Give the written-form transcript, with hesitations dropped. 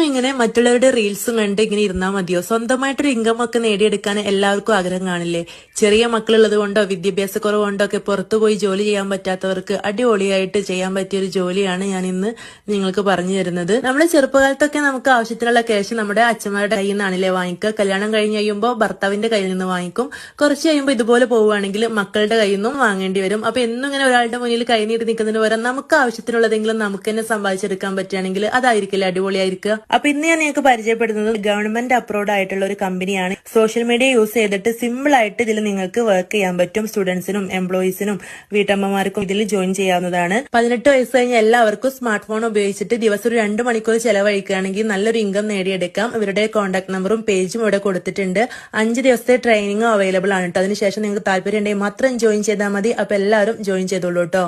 ഇങ്ങനെ മറ്റുള്ളവരുടെ റീൽസും കണ്ട് ഇങ്ങനെ ഇരുന്നാൽ മതിയോ? സ്വന്തമായിട്ടൊരു ഇൻകം ഒക്കെ നേടിയെടുക്കാൻ എല്ലാവർക്കും ആഗ്രഹം കാണില്ലേ? ചെറിയ മക്കളുള്ളത് കൊണ്ടോ വിദ്യാഭ്യാസ കുറവുകൊണ്ടോ ഒക്കെ പുറത്തുപോയി ജോലി ചെയ്യാൻ പറ്റാത്തവർക്ക് അടിപൊളിയായിട്ട് ചെയ്യാൻ പറ്റിയ ഒരു ജോലിയാണ് ഞാൻ ഇന്ന് നിങ്ങൾക്ക് പറഞ്ഞു തരുന്നത്. നമ്മുടെ ചെറുപ്പകാലത്തൊക്കെ നമുക്ക് ആവശ്യത്തിനുള്ള ക്യാഷ് നമ്മുടെ അച്ഛന്മാരുടെ കയ്യിൽ നിന്നാണല്ലേ വാങ്ങിക്കുക. കല്യാണം കഴിഞ്ഞ് കഴിയുമ്പോൾ ഭർത്താവിന്റെ കയ്യിൽ നിന്ന് വാങ്ങിക്കും. കുറച്ച് കഴിയുമ്പോൾ ഇതുപോലെ പോവുകയാണെങ്കിൽ മക്കളുടെ കയ്യിൽ നിന്നും വാങ്ങേണ്ടി വരും. അപ്പൊ എന്നും ഇങ്ങനെ ഒരാളുടെ മുന്നിൽ കൈ നീട്ടി നിൽക്കുന്നതിന് പകരം നമുക്ക് ആവശ്യത്തിനുള്ളതെങ്കിലും നമുക്ക് തന്നെ സമ്പാദിച്ചെടുക്കാൻ പറ്റുകയാണെങ്കിൽ അതായിരിക്കില്ല അടിപൊളിയായിരിക്കുക. അപ്പൊ ഇന്ന് ഞാൻ നിങ്ങൾക്ക് പരിചയപ്പെടുന്നത് ഗവൺമെന്റ് അപ്രൂവ്ഡ് ആയിട്ടുള്ള ഒരു കമ്പനിയാണ്. സോഷ്യൽ മീഡിയ യൂസ് ചെയ്തിട്ട് സിമ്പിൾ ആയിട്ട് ഇതിൽ നിങ്ങൾക്ക് വർക്ക് ചെയ്യാൻ പറ്റും. സ്റ്റുഡൻസിനും എംപ്ലോയീസിനും വീട്ടമ്മമാർക്കും ഇതിൽ ജോയിൻ ചെയ്യാവുന്നതാണ്. 18 വയസ്സ് കഴിഞ്ഞ എല്ലാവർക്കും സ്മാർട്ട് ഫോൺ ഉപയോഗിച്ചിട്ട് ദിവസം ഒരു 2 മണിക്കൂർ ചെലവഴിക്കുകയാണെങ്കിൽ നല്ലൊരു ഇൻകം നേടിയെടുക്കാം. ഇവരുടെ കോൺടാക്ട് നമ്പറും പേജും ഇവിടെ കൊടുത്തിട്ടുണ്ട്. 5 ദിവസത്തെ ട്രെയിനിങ്ങും അവൈലബിൾ ആണ് കേട്ടോ. അതിനുശേഷം നിങ്ങൾക്ക് താല്പര്യം ഉണ്ടെങ്കിൽ മാത്രം ജോയിൻ ചെയ്താൽ മതി. അപ്പൊ എല്ലാവരും ജോയിൻ ചെയ്തോളൂ കേട്ടോ.